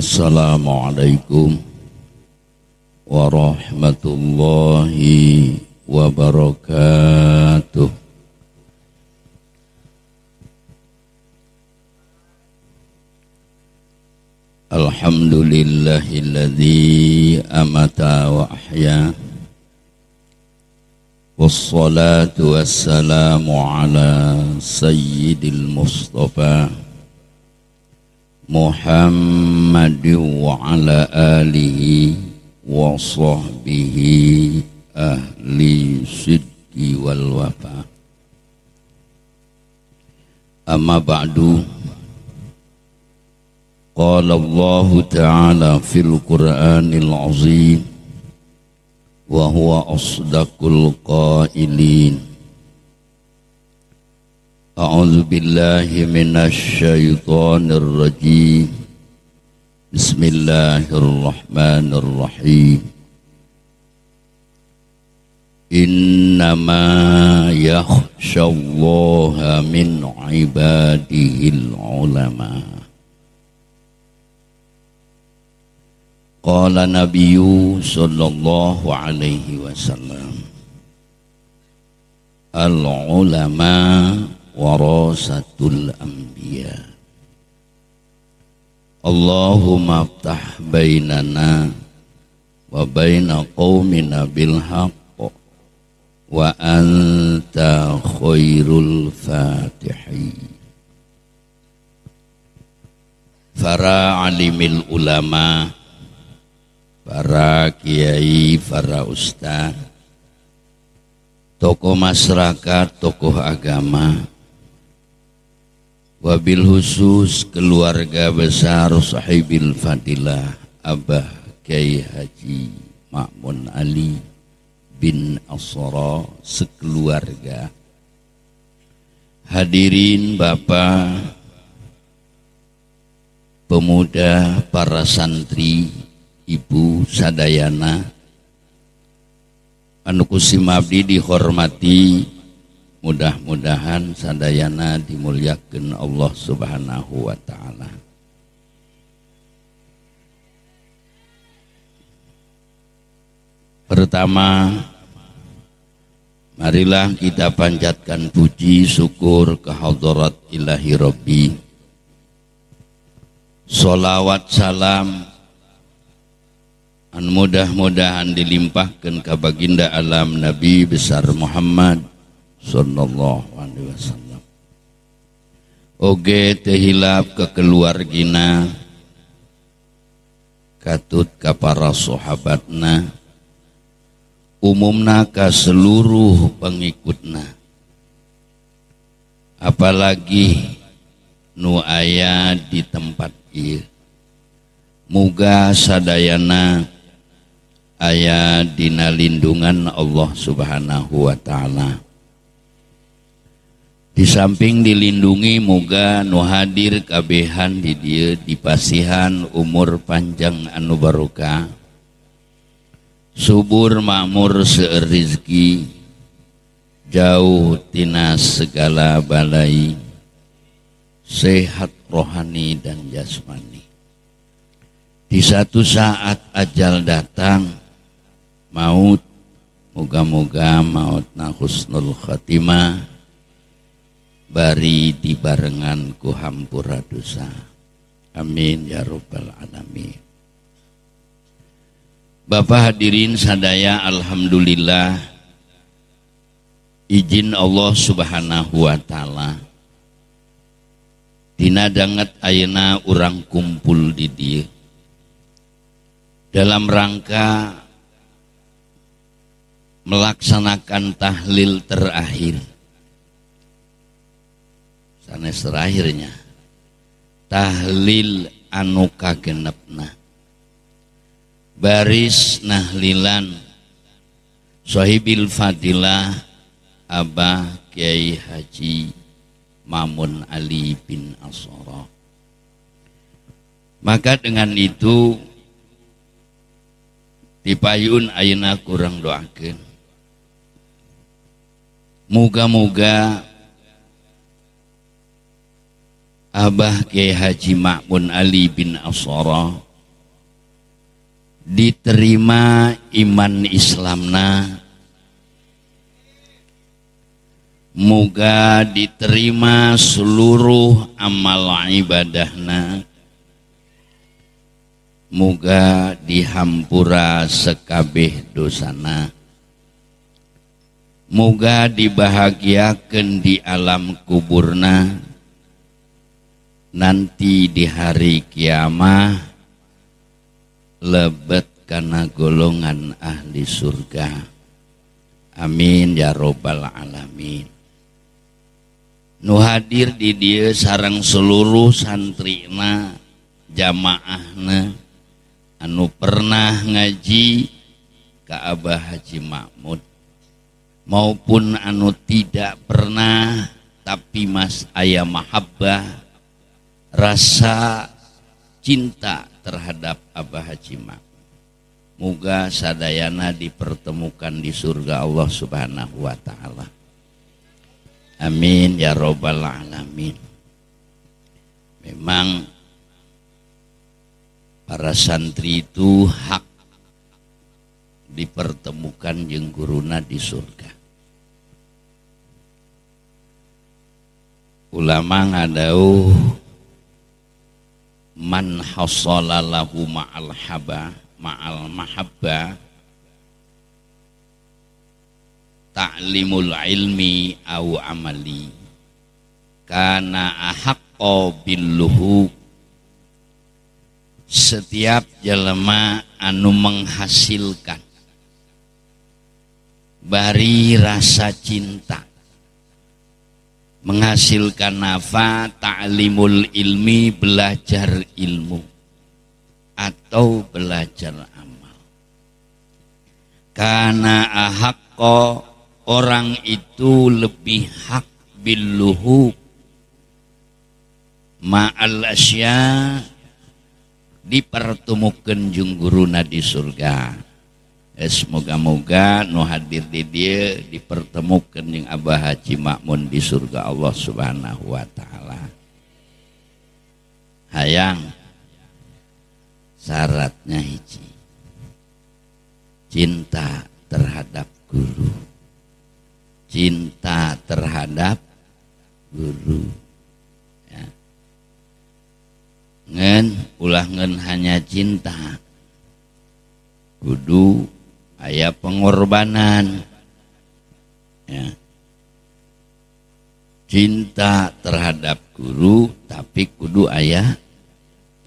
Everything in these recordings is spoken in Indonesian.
Assalamualaikum warahmatullahi wabarakatuh. Alhamdulillahilladzi amata wa ahya, wassalatu wassalamu ala sayyidil mustafa Muhammadin wa ala alihi wa sahbihi ahli sidqi wal wafa. Amma ba'du, qala Allah ta'ala fil Qur'anil azim wa huwa asdaqul qailin. A'udzu billahi minasy syaithanir rajim. Bismillahirrahmanirrahim. Innama yakhsyallaha min ibadihil ulama. Qala Nabiyyu sallallahu alaihi wasallam, al-ulama warasatul anbiya. Allahumma aftah bainana wa baina qaumina bil haqq wa anta khairul fatihin. Para alimil ulama, para kiai, para ustaz, tokoh masyarakat, tokoh agama, wabil khusus keluarga besar sahibil fadilah Abah Kiai Haji Ma'mun Ali bin Asra sekeluarga, hadirin bapak, pemuda, para santri, ibu sadayana anu kusim abdi dihormati, mudah-mudahan sadayana dimuliakeun Allah Subhanahu wa ta'ala. Pertama, marilah kita panjatkan puji syukur ke hadirat ilahi Rabbi. Sholawat salam an mudah-mudahan dilimpahkan ke baginda alam Nabi besar Muhammad sallallahu alaihi wasallam. Oge tehilap ke keluargina, katut ka para sahabatna, umumna ka seluruh pengikutna, apalagi nu aya di tempat ieu. Muga sadayana aya dina lindungan Allah Subhanahu wa ta'ala. Di samping dilindungi, muga nu hadir kabehan di dieu dipasihan umur panjang anu barokah, subur makmur seueur rezeki, jauh tina segala balai, sehat rohani dan jasmani. Di satu saat ajal datang, maut, moga-moga mautna husnul khatimah, bari dibarengan ku hampura dosa. Amin ya rabbal alamin. Bapak hadirin sadaya, alhamdulillah izin Allah Subhanahu wa ta'ala dina danget ayeuna urang kumpul di dieu dalam rangka melaksanakan tahlil terakhir. Sanes terakhirnya tahlil anu kagenepna, baris nahlilan sahibil fadilah Abah Kiai Haji Ma'mun Ali bin Asra. Maka dengan itu dipayun ayeuna kurang doakeun, muga-muga Abah Kiai Haji Ma'mun Ali bin Asra diterima iman Islamna, muga diterima seluruh amal ibadahna, muga dihampura sekabeh dosana, muga dibahagiakeun di alam kuburna, nanti di hari kiamah lebet kana golongan ahli surga. Amin ya robbal alamin. Nu hadir di dieu sareng seluruh santrina, jamaahna anu pernah ngaji ka Abah Haji Mahmud maupun anu tidak pernah tapi mas aya mahabbah, rasa cinta terhadap Abah Haji Mahmud. Muga sadayana dipertemukan di surga Allah Subhanahu wa taala. Amin ya robbal alamin. Memang para santri itu hak dipertemukan jeung guruna di surga. Ulama ngadauh man hasala lahu ma'al mahabba ta'limul ilmi au amali kana ahaqqa billuhu. Setiap jelema anu menghasilkan bari rasa cinta, menghasilkan apa? Ta'limul ilmi, belajar ilmu atau belajar amal. Kana ahaqqa, orang itu lebih hak billuhu ma'al asya, dipertemukan jeung guruna di surga. Semoga-moga nu hadir di dia dipertemukan jeung Abah Haji Mahmud di surga Allah Subhanahu wa taala. Hayang syaratnya hiji, cinta terhadap guru, cinta terhadap guru ya. Ulah ngen hanya cinta, kudu aya pengorbanan ya. Cinta terhadap guru tapi kudu aya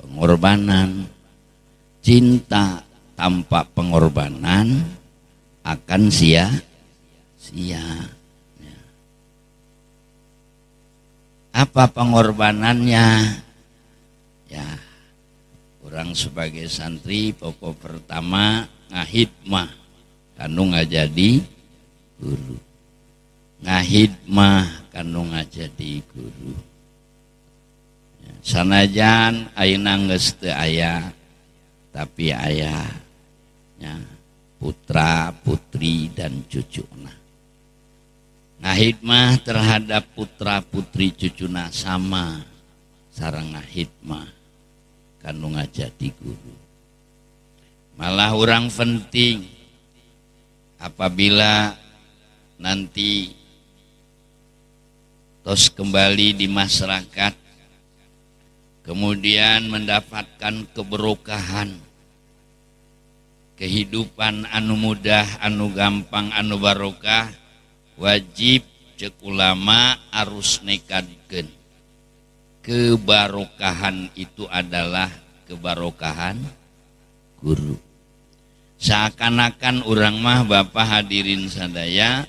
pengorbanan. Cinta tanpa pengorbanan akan sia-sia ya. Apa pengorbanannya? Ya, orang sebagai santri pokok pertama ngahidmah kanu ngajadi guru, ngahidmah kanu ngajadi guru ya, sanajan ayeuna geus teu aya tapi aya ya, putra putri dan cucuna. Ngahidmah terhadap putra putri cucuna sama sareng ngahidmah kanu ngajadi guru. Malah orang penting apabila nanti tos kembali di masyarakat, kemudian mendapatkan keberkahan, kehidupan anu mudah, anu gampang, anu barokah, wajib cek ulama harus nekadkeun. Kebarokahan itu adalah kebarokahan guru. Seakan-akan orang mah Bapak hadirin sadaya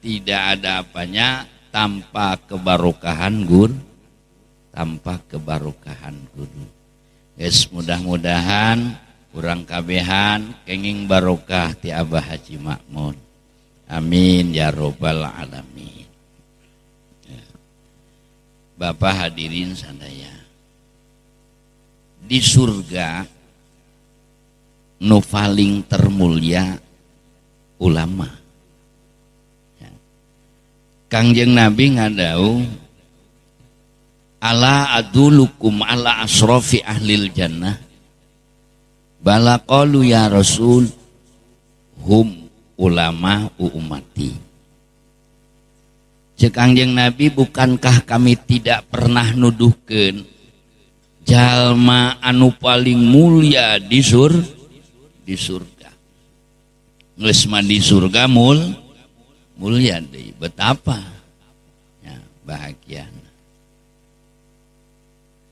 tidak ada apanya tanpa kebarokahan guru, tanpa kebarokahan guru. Yes, mudah-mudahan urang kabehan kenging barokah ti Abah Haji Mahmud. Amin ya robbal alamin. Bapak hadirin sadaya, di surga nu paling termulia ulama ya. Kangjeng Nabi ngadau ala adulukum ala asrofi ahlil jannah, Bala qalu ya Rasul hum ulama ummati. Cek Kangjeng Nabi, bukankah kami tidak pernah nuduhkeun jalma anu paling mulia di surga. Geus mah di surga mulia deui, betapa ya bahagia.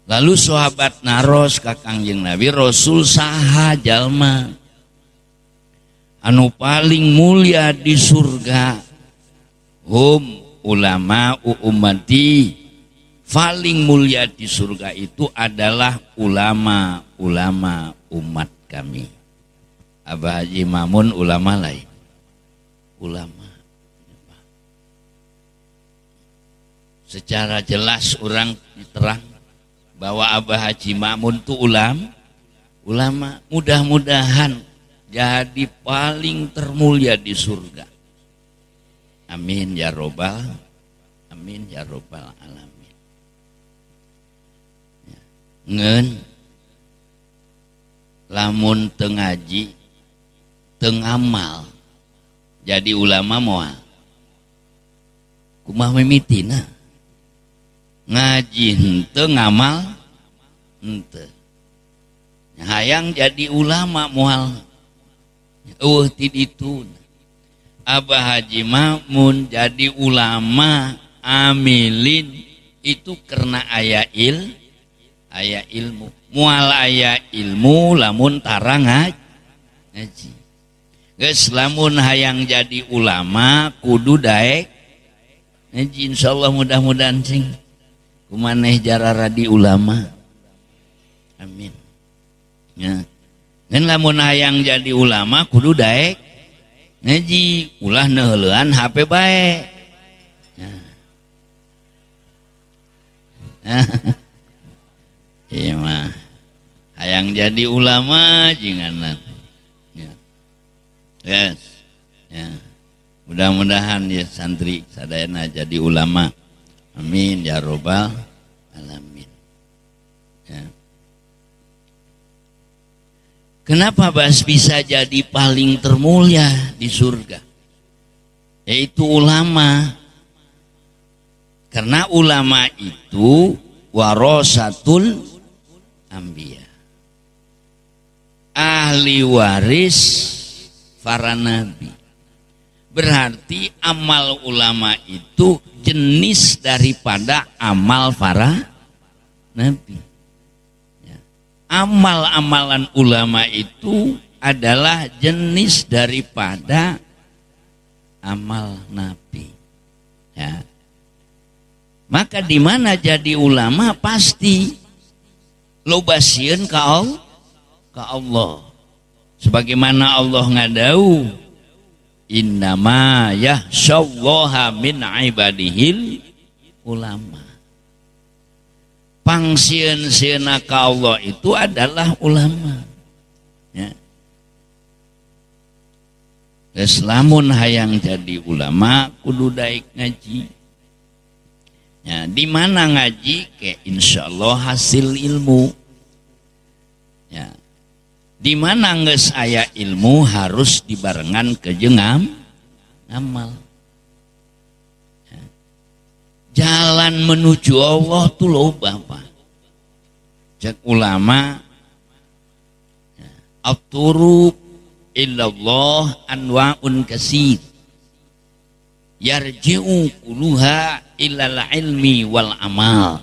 Lalu sahabat naros ka Kangjeng Nabi, Rasul saha jalma anu paling mulia di surga? Hum ulama ummati, paling mulia di surga itu adalah ulama-ulama umat kami. Abah Haji Mamun ulama lain, ulama. Secara jelas orang diterang bahwa Abah Haji Mamun itu ulama. Mudah-mudahan jadi paling termulia di surga. Amin ya robbal alamin. Ngen lamun teu ngaji teu ngamal jadi ulama moal kumaha mimitina. Ngaji henteu ngamal henteu, hayang jadi ulama moal ti ditu. Abah Haji Mamun jadi ulama amilin itu karena aya ilmu. Moal aya ilmu lamun tara ngaji. Geus lamun hayang jadi ulama kudu daek ngaji. Insyaallah mudah-mudahan sing kumaneh jarara di ulama. Amin. Ya. Dan lamun hayang jadi ulama kudu daek ngaji, ulah neuleun HP bae. Iya mah hayang jadi ulama jinganan. Ya. Yes. Ya. Mudah-mudahan ya santri sadayana jadi ulama. Amin ya robbal alamin. Ya. Kenapa Bas bisa jadi paling termulia di surga? Yaitu ulama. Karena ulama itu warasatul anbiya, ahli waris para nabi. Berarti amal ulama itu jenis daripada amal para nabi. Amal-amalan ulama itu adalah jenis daripada amal nabi. Ya. Maka di mana jadi ulama pasti lobasieun ka Allah. Sebagaimana Allah ngadau, innama yahsyallaha min ibadihil ulama. Pangsieun-sieuna ka Allah itu adalah ulama. Ya. Lamun hayang jadi ulama kudu daek ngaji. Ya, di mana ngaji ke insyaallah hasil ilmu. Ya. Di mana geus aya ilmu harus dibarengan ke jeung amal. Jalan menuju Allah tuh loba Pak. Cek ulama at-turuq illallah anwa'un kasir yarji'u kuluha ilal ilmi wal amal.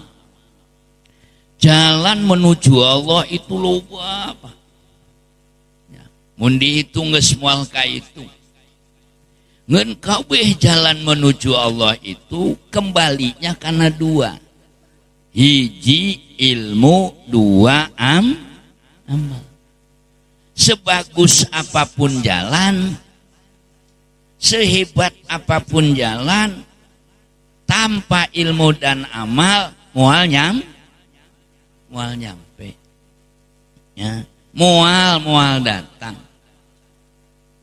Jalan menuju Allah itu loba Pak. Ya, mun dihitung geus moal ka itu. Ngen kabeh jalan menuju Allah itu kembalinya karena dua. Hiji ilmu, dua amal. Sebagus apapun jalan, sehebat apapun jalan, tanpa ilmu dan amal moal nyampe. Ya, moal datang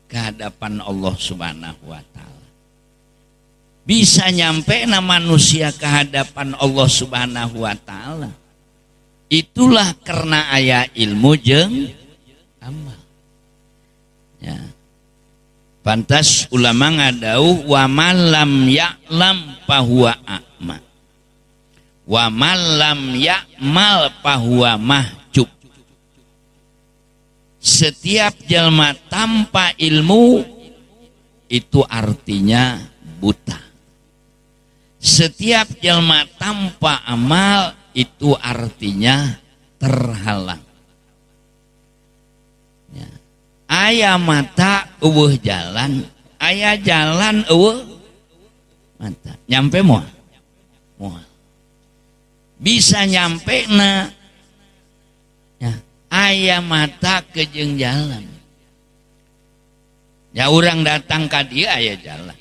ke hadapan Allah Subhanahu wa Ta'ala. Bisa nyampe na manusia ke hadapan Allah Subhanahu wa Ta'ala. Itulah karena aya ilmu jeung amal. Ya. Pantas ulama ngadauh wa man lam ya'lam fahuwa a'ma. Wa man lam ya'mal fahuwa mahjub. Setiap jelma tanpa ilmu itu artinya buta. Setiap jelma tanpa amal itu artinya terhalang. Ya. Aya mata eueuh jalan, aya jalan eueuh mata. Nyampe moal. Moal. Bisa nyampe na. Ya, aya mata ke jeung jalan. Ya orang datang ka dieu aya jalan.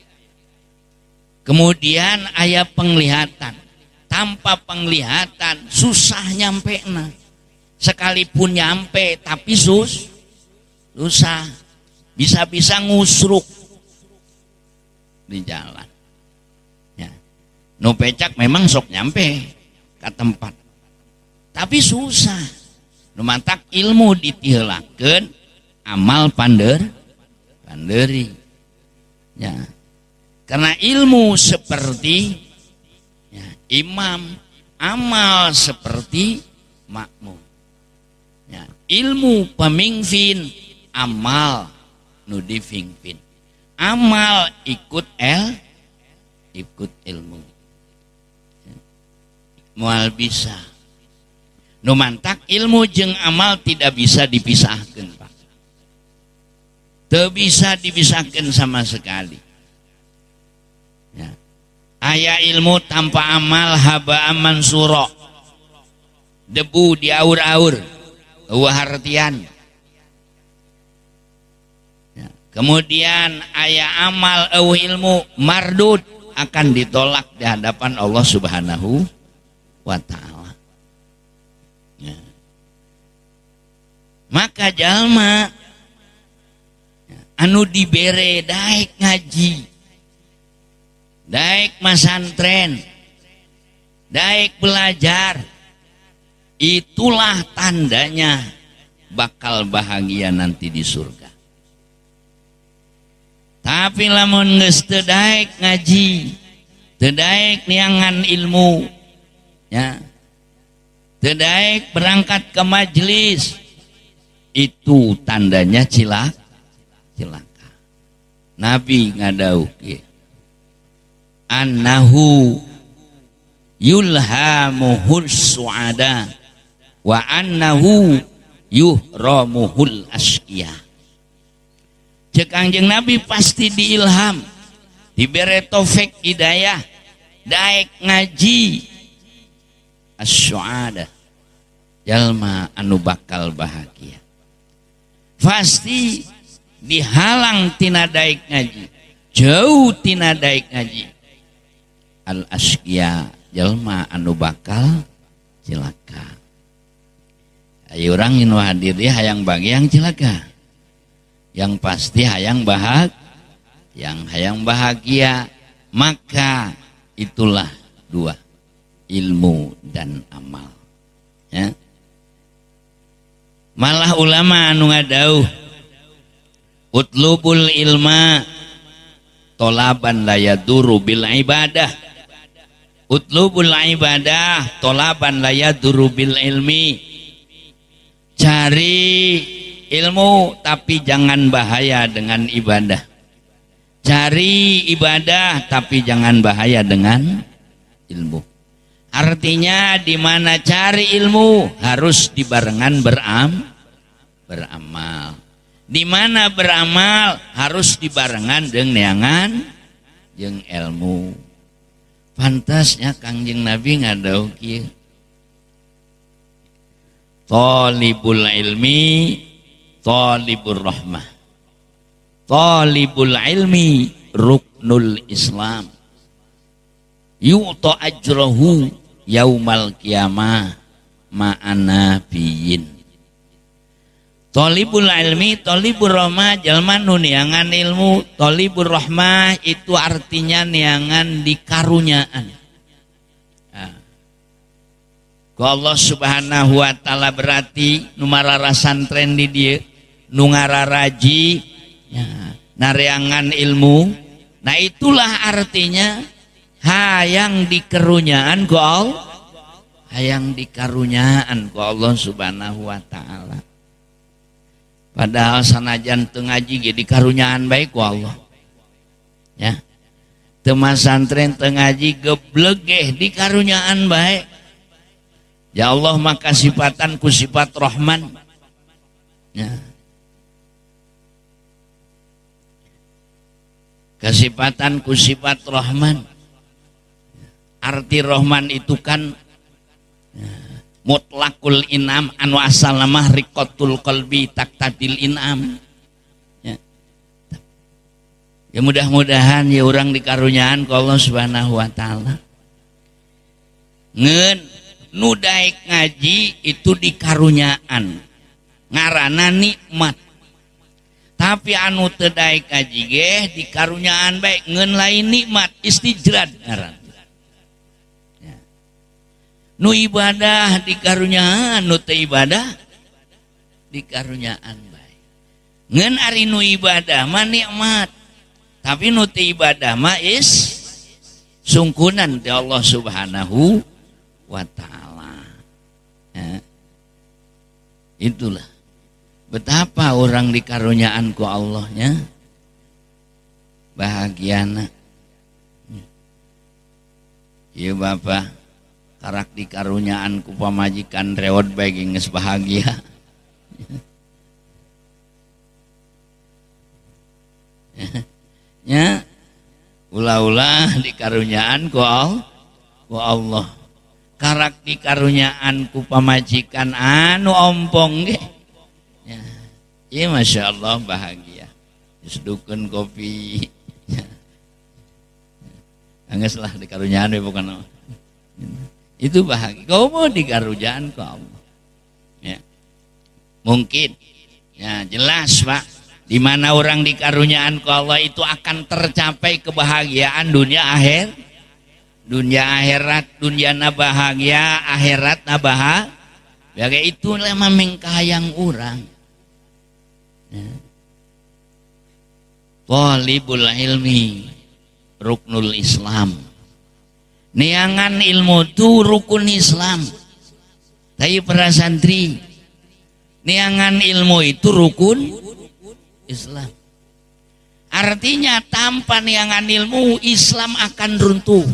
Kemudian aya penglihatan. Tanpa penglihatan susah nyampe na. Sekalipun nyampe tapi susah. Bisa-bisa ngusruk di jalan. Ya. Nu pecak memang sok nyampe ke tempat. Tapi susah. Nu mantak ilmu ditiheulakeun, amal panderi. Ya. Karena ilmu seperti ya, imam, amal seperti makmum. Ya, ilmu pemimpin, amal nu dipingpin. Amal ikut ilmu. Ya. Moal bisa. Nu mantak ilmu jeung amal tidak bisa dipisahkan, Pak. Teu bisa dipisahkan sama sekali. Ya. Aya ilmu tanpa amal haba mansura. Debu di aur-aur. Eueuh hartian. Ya. Kemudian aya amal eueuh ilmu mardud akan ditolak di hadapan Allah Subhanahu wa taala. Ya. Maka jalma anu dibere daek ngaji, daek masantren, daek belajar, itulah tandanya bakal bahagia nanti di surga. Tapi lamun geus teu daek ngaji, teu daek niangan ilmu, ya, teu daek berangkat ke majelis, itu tandanya cilaka. Nabi ngadauh annahu yulhamuhul su'ada wa annahu yuhramuhul asqiya. Cek Kangjeng Nabi pasti diilham, diberi taufik hidayah, daek ngaji as-su'ada, jalma anu bakal bahagia. Pasti dihalang tina daek ngaji, jauh tina daek ngaji. Al asqiya, jalma anu bakal cilaka. Ayo orang inu hadir dia hayang bagi yang cilaka. Yang pasti hayang bahagia. Maka itulah dua, ilmu dan amal. Ya. Malah ulama anu ngadauh utlubul ilma tolaban la yaduru bil ibadah. Utlubul ibadah tolaban la yaduru bil ilmi. Cari ilmu tapi jangan bahaya dengan ibadah. Cari ibadah tapi jangan bahaya dengan ilmu. Artinya di mana cari ilmu harus dibarengan beramal. Di mana beramal harus dibarengan dengan neangan jeung ilmu. Pantasnya Kangjeng Nabi ngadauh kieu. Talibul ilmi, talibur rahmah. Talibul ilmi ruknul Islam. Yu'ta ajrahu yaumal qiyamah ma'ana biyin. Talibul ilmi, talibur rahmah, jalma nu niangan ilmu. Talibur rahmah itu artinya niangan dikarunyaan. Ku Allah Subhanahu wa taala berarti nu marara santren di dieu, nu ngararaji Ya, nareangan ilmu. Nah itulah artinya hayang dikarunyaan ku Allah, hayang dikarunyaan ku Allah subhanahu wa ta'ala. Padahal sanajan teu ngaji ge dikarunyaan baik ku Allah. Ya. Teu masantren teu ngaji gebleg ge dikarunyaan baik. Ya Allah maka sifatan ku sifat Rahman. Ya. Kesifatan ku sifat Rahman. Arti Rahman itu kan mutlakul inam anu asal nama rikotul qalbi taktadil inam. Ya mudah-mudahan ya orang dikarunyaan ku Allah subhanahu wa ta'ala. Ngen nu daek ngaji itu dikarunyaan ngarana nikmat. Tapi anu teu daek ngaji ge dikarunyaan bae ngeun lain nikmat istijrad ngaran. Ya. Nu ibadah dikarunyaan, nu teu ibadah dikarunyaan bae. Ngeun ari nu ibadah mah nikmat. Tapi nu teu ibadah mah sungkunan ti Allah Subhanahu wa taala. Ya. Itulah betapa orang dikarunyaan ku Allahnya bahagiana. Ieu Bapak karak dikarunyaan ku pamajikan rewot bae geus bahagia. Ya, ulah-ulah dikarunyaan ku Allah. Karak dikarunyaan ku pamajikan anu ompong ge. Ya, ya masya Allah bahagia. Sedukeun kopi. Ya. Anggeslah dikarunyaan we bukan. Itu bahagia. Kau mau dikarunyaan ku Allah. Ya. Mungkin. Ya jelas Pak. Di mana orang dikarunyaan ku Allah itu akan tercapai kebahagiaan dunia akhir. Dunia akhirat, dunia na bahagia, akhirat na bahagia. Itulah mamengkayang orang. Ya. Talibul ilmi ruknul Islam. Niangan ilmu itu rukun Islam. Tapi para santri, niangan ilmu itu rukun Islam. Artinya tanpa niangan ilmu Islam akan runtuh.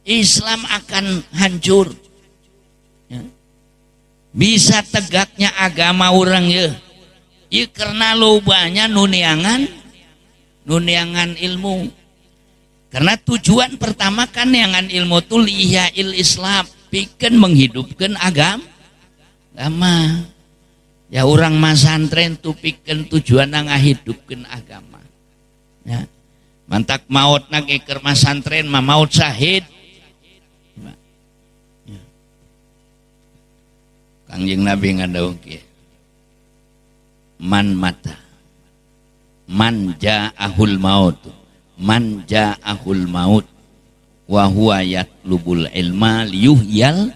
Islam akan hancur. Ya. Bisa tegaknya agama orang ya. Ya karena lobanya nuniangan ilmu. Karena tujuan pertama kan niangan ilmu itu liyail Islam, pikeun menghidupkan agama. Ya orang masantren tuh pikeun tujuan ngahidupkeun agama. Ya. Mantak maut nage keur masantren mah maut syahid. Ya. Kangjeng Nabi ngadaung kieu. Man mata. Man ja'ahul maut. Man ja'ahul maut wa huwa yatlubul ilma liyuhyal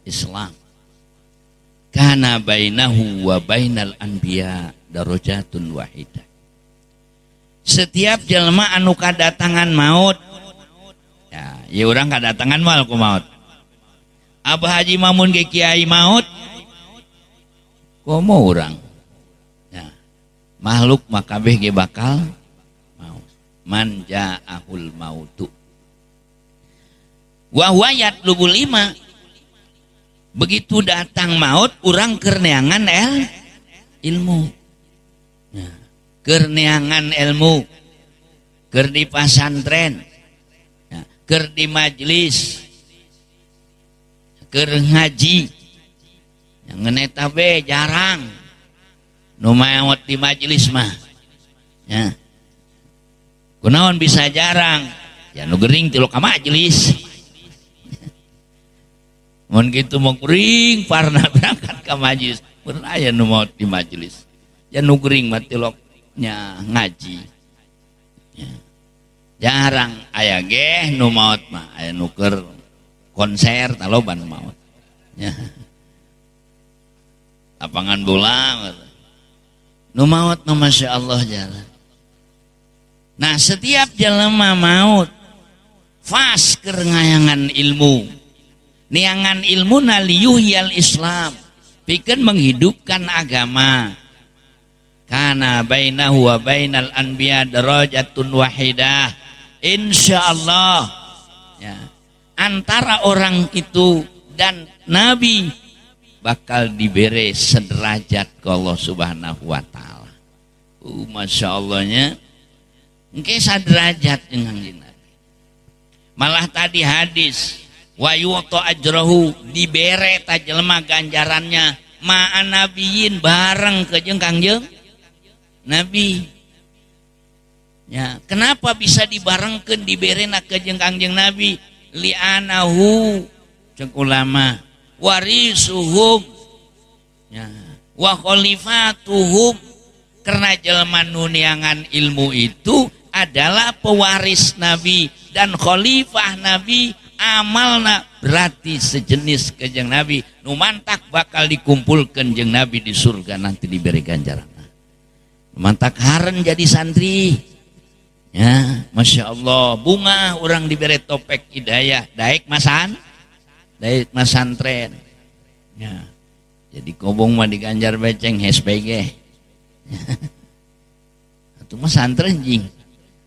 Islam. Kana bainahu wa bainal anbiya darajatun wahidah. Setiap jelema anu kadatangan maut, ya urang kadatangan moal ku maut. Abah Haji Mamun ge kiai maut, komo urang. Ya, makhluk makabeh ge bakal maut. Man ja'ahul mautu. Wa huwa yatlubul lima. Begitu datang maut, orang kerneangan ilmu. Ya. Kerneangan ilmu. Ker di pasantren. Ya. Ker di majlis. Ker ngaji. Yang ngeneta be jarang. Nu maot di majlis mah. Ya. Kunaon bisa jarang. Ya nu gering tilu ka majlis. Mun kitu mau kuring parna berangkat ke majlis pernah aya nu maot di majelis ya nu kuring mah tiloknya ngaji ya. Jarang aya ge nu maot mah aya nu keur konser taloban maot ya. Lapangan bola Nu maut mah masya Allah jalan. Nah setiap jelema maut fas keur ngayangan ilmu. Niangan ilmu naliyuhyal Islam. Pikeun menghidupkan agama. Kana bainahu wa bainal anbiya darajatun wahidah. Insyaallah ya, antara orang itu dan Nabi bakal diberi sederajat ke Allah Subhanahu wa taala. Masya Allahnya engke sederajat dengan Nabi. Malah tadi hadis wa yu'ta ajrahu, dibere ta jelema ganjarannya ma'an nabiyin bareng ke jeung Kangjeng Nabi. Ya, kenapa bisa dibarengkeun diberena ke jeung Kangjeng Nabi? Li'anahu cek ulama warisuhum ya, wa khalifatuhum, karena jelema nu niangan ilmu itu adalah pewaris Nabi dan khalifah Nabi, amalna berarti sejenis ke jeung Nabi, nu mantak bakal dikumpulkeun jeung Nabi di surga nanti diberi ganjaran. Mantak haren jadi santri. Ya, masya Allah, bunga orang diberi topek hidayah, daek masantren. Ya, jadi kobong mah diganjar beceng SPG. Itu masantren jing.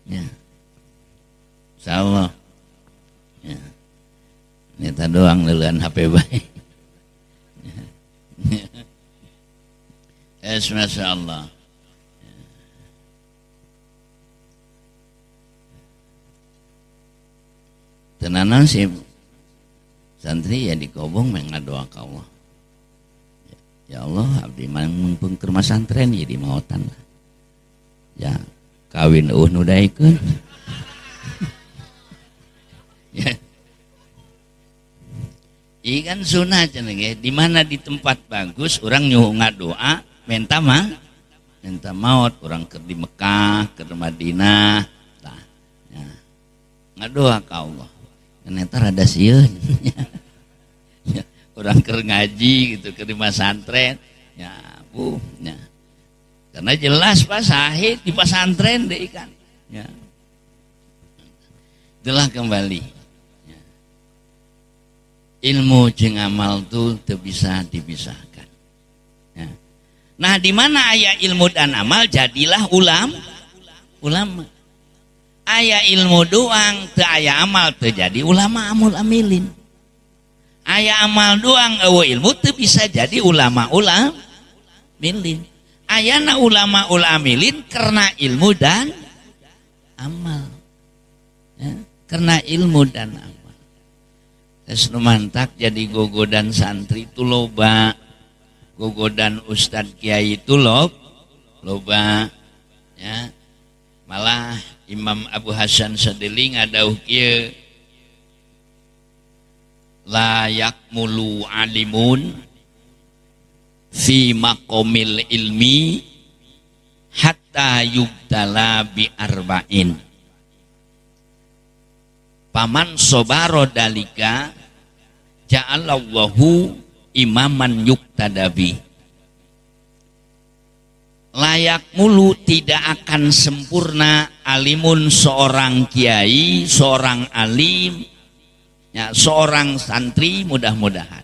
Ya, insyaallah. Ya, neta doang leulean HP baik. Es masya Allah. Tenanan sih santri ya dikobong mengadoa ka Allah. Ya Allah, abdi mumpung keur masantren jadi maotan lah. Ya, kawin nu daekeun. Ya. Ikan sunah cenah ge, di mana di tempat bagus orang nyuh ngadoa minta maut, orang keur di Mekah, keur Madinah. Tah. Ya. Ngadoa ka Allah. Ternyata rada sieun. Ya, orang keur ngaji gitu ke pesantren ya Bu ya. Karena jelas Pak Sahid di pesantren deh kan ya. Itulah kembali ya. Ilmu jeung amal tuh teu bisa dipisahkan ya. Nah di mana aya ilmu dan amal jadilah ulama. Aya ilmu doang teu aya amal teu jadi ulama amul amilin. Aya amal doang eueuh ilmu teu bisa jadi ulama milin. Ayana ulama amilin karena ilmu dan amal. Ya, karena ilmu dan amal. Geus nu mantak jadi gogodan santri itu loba. Gogodan ustad kiai itu loba. Ya. Malah Imam Abu Hasan Sadili ngadauh kieu la yakmulu alimun fi maqamil ilmi hatta yubtala bi arba'in. Paman sobaro dalika ja'alallahu imaman yuktadabi. Layak mulu tidak akan sempurna alimun seorang kiai, seorang alim, ya, seorang santri mudah-mudahan.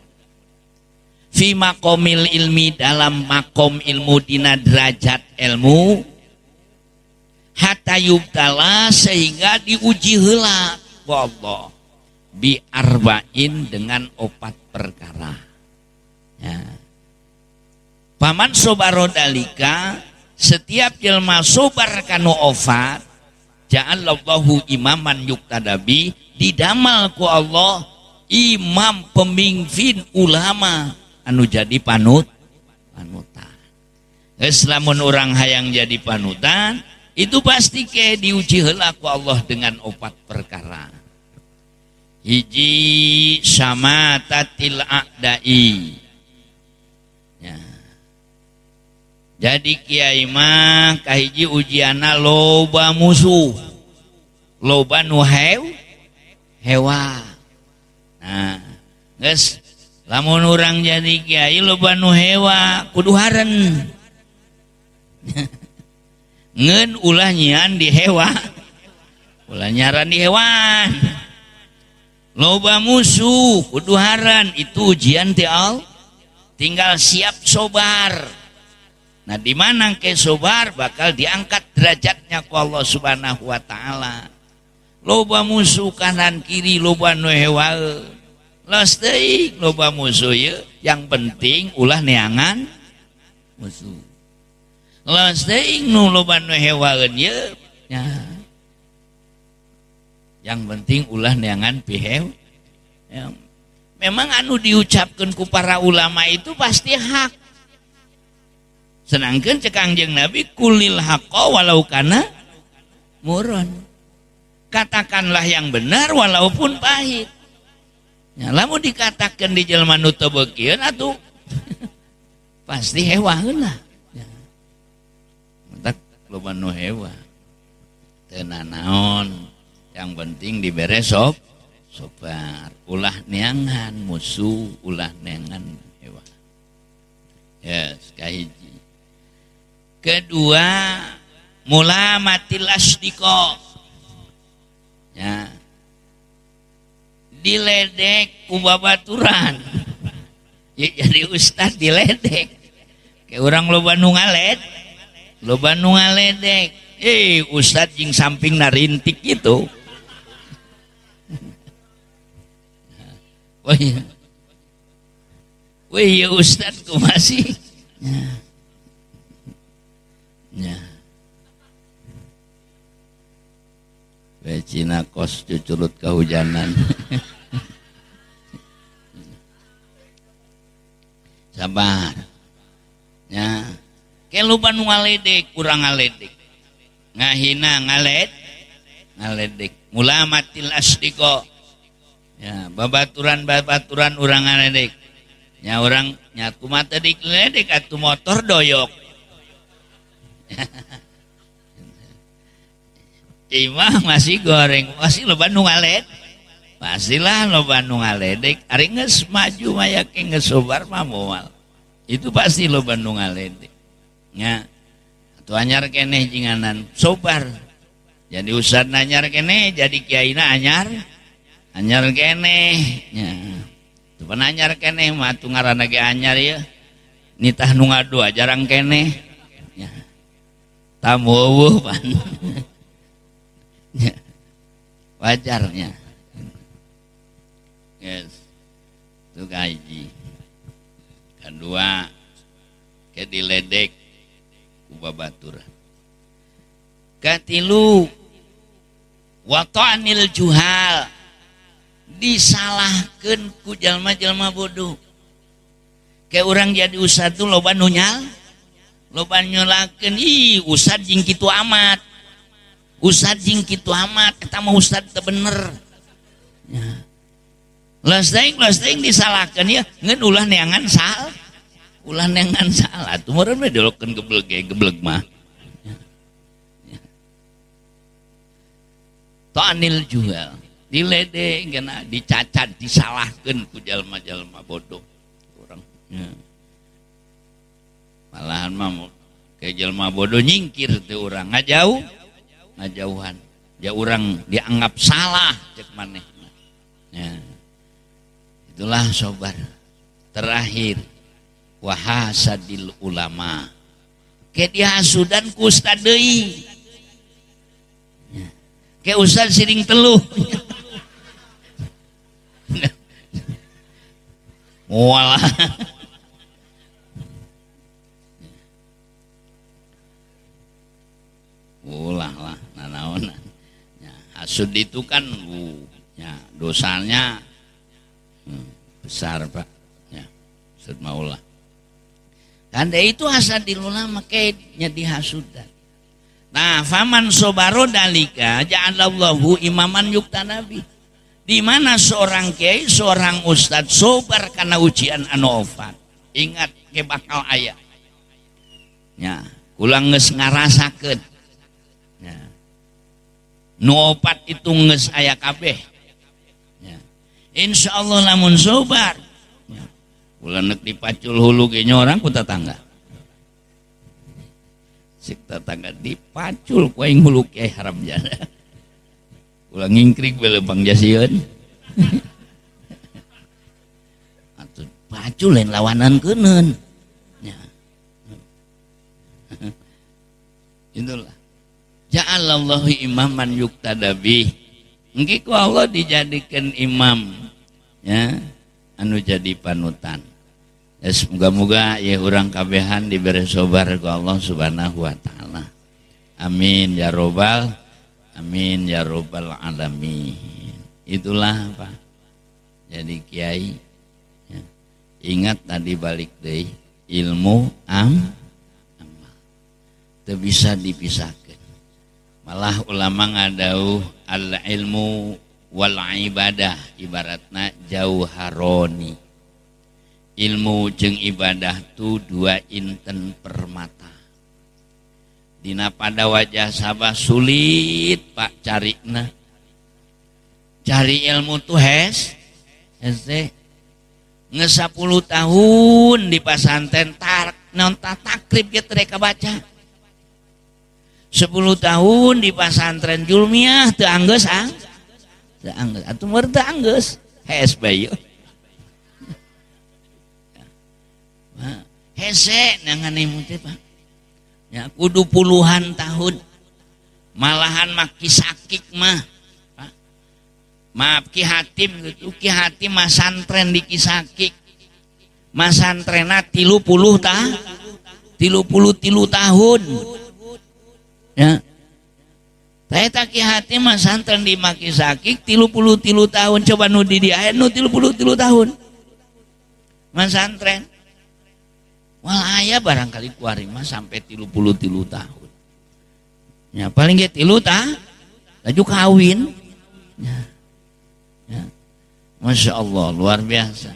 Fi maqamil ilmi dalam makom ilmu dina derajat ilmu hatta yubtala sehingga diuji heula ku Allah bi arba'in dengan 4 perkara. Ya. Paman sobaro dalika setiap jelma sobar kanu ofat ja'alallahu imaman yuktadabi didamal ku Allah imam pemimpin ulama anu jadi panutan. Geus lamun urang hayang jadi panutan itu pasti ke diuji heula ku Allah dengan 4 perkara. Hiji samatatil a'dai. Ya. Jadi kiai mah kahiji ujianna loba musuh, loba nu hewa. Nah, geus lamun urang jadi kiai loba nu hewa kudu haren. ngen ulah nyian di hewan, ulah nyaran di hewan. Loba musuh kudu haran, itu ujian ti Allah. Tinggal siap sobar. Nah di mana ke sobar bakal diangkat derajatnya ku Allah Subhanahu wa taala. Loba musuh kanan kiri, loba nu hewaeun. Los teuing loba musuh ye, yang penting ulah neangan musuh. Los teuing nu loba nu hewaeun ye, nya. Yang penting ulah neangan pihew. Ya. Memang anu diucapkan ku para ulama itu pasti hak. Senangkan cek Kangjeng Nabi kulil haqqa walau kana murun. Katakanlah yang benar walaupun pahit. Ya, lamun dikatakan di jelema nu teu beukieun atuh pasti hewaheun lah. Ya. Mentak loba nu hewa. Teu nanaon. Yang penting dibere sobar, ulah neangan musuh, ulah neangan hewa. Yes, kahiji. Kedua, mulamatil asdiqo. Ya. Diledek ku babaturan. Ya, jadi ustad diledek. Kayak orang loba nu ngaled, loba nu ngaledek. Ustad jing samping narintik gitu. Wih ya Ustadz ku masih ya. Cina kos cucurut kehujanan. Sabar ya. Kayak lupa nu ngaledek, kurang ngaledek, ngahina ngaledek, mulamatil asdiqo. Ya, babaturan urang ngaledek. Ya orang nyaku mata dikledek atuh motor doyok. Imah masih goreng, masih loba nu ngaled. Pastilah loba nu ngaledek, ari geus maju mah yakin geus sobar mah moal. Itu pasti loba nu ngaledek. Nya. Atuh anyar keneh jinganan sobar. Jadi ustad anyar keneh, jadi kiaina anyar keneh nya. Teu pernah anyar keneh mah atuh ngaranna ge anyar ya. Nitah nu ngadua jarang keneh. Nya. Tamu eueuh pan. Nya. Wajarnya. Yes. Itu kaji. Kedua, ke diledek ku babaturan. Katilu wa ta'nil juhal, disalahkeun ku jalma-jalma bodoh. Kayak orang jadi ustad tuh loba nu nyalakeun, ih ustad jing kitu amat. Ustad jing kitu amat, eta mah ustad teu bener. Ya. Los teuing disalahkeun ya, ngeun ulah neangan salah. Ulah neangan salah. Tuh meureun we dolokeun geblek mah. Ta'nil juhal, diledek gana, dicacat, disalahkeun ku jalma-jalma bodoh. Urang ya. Malahan mah ke jalma bodoh nyingkir teh urang, ngajauhan. Ya urang dianggap salah cek maneh. Ya. Itulah sobar. Terakhir, wahasadil ulama, ke dihasudan ku ustad deui. Ya. Ke ustad siring teluh. Walah. Ulah lah nanaon. Ya, hasud itu kan ya, dosanya besar Pak. Ya, hasud maulah. Kanda itu hasadil ulama kayaknya dihasudan. Nah, faman sobaro dalika ja'alallahu imaman yukta nabi. Di mana seorang kiai, seorang ustad sobar karena ujian anu ofat. Ingat ke bakal aya. Ya, ulang geus ngarasakeun. Ya. Nu opat itu geus aya kabeh. Ya. Insyaallah lamun sobar. Ya. Ulah neuk dipacul hulu ge nyorang ku tetangga. Sik tetangga dipacul ku aing hulu Kiai haram jana. Ulah ngingkrik beulah Bang Jasieun. Atuh pacul lain lawanan keuneun. Ya. Itulah. Ja'alallahu imaman yuqtada bih. Engke ku Allah dijadikan imam ya anu jadi panutan. Ya semoga-moga ya urang kabehan diberi sabar ku Allah Subhanahu wa taala. Amin ya robbal alamin. Itulah apa? Jadi kiai ya. Ingat tadi balik deui ilmu amal. Teu bisa dipisahkan. Malah ulama ngadauh al ilmu wal ibadah ibaratna jauharoni. Ilmu jeung ibadah tu dua inten permata. Dina pada wajah sabah sulit Pak carina. Cari ilmu tu nge 10 tahun di pasantren takrib ge reka baca. 10 tahun di pasantren Julmiah teu anggeus teu anggeus atuh meureun teu anggeus hes bae. Hese nangan imut Pak. Ya kudu puluhan tahun. Malahan maki sakit mah. Pak. Maaf Ki Hatim gitu. Ki Hatim masantren di Kisakik. Masantrena 30 tahun. Ya. Saya tak Ki Hatim masantren di Makisakik 30 tahun. Coba nu di dia nu 30 tahun. Masantren. Wal aya barangkali kuari mah sampai 30 tahun. Ya paling ge 3 laju kawin. Ya. Ya. Masya Allah luar biasa.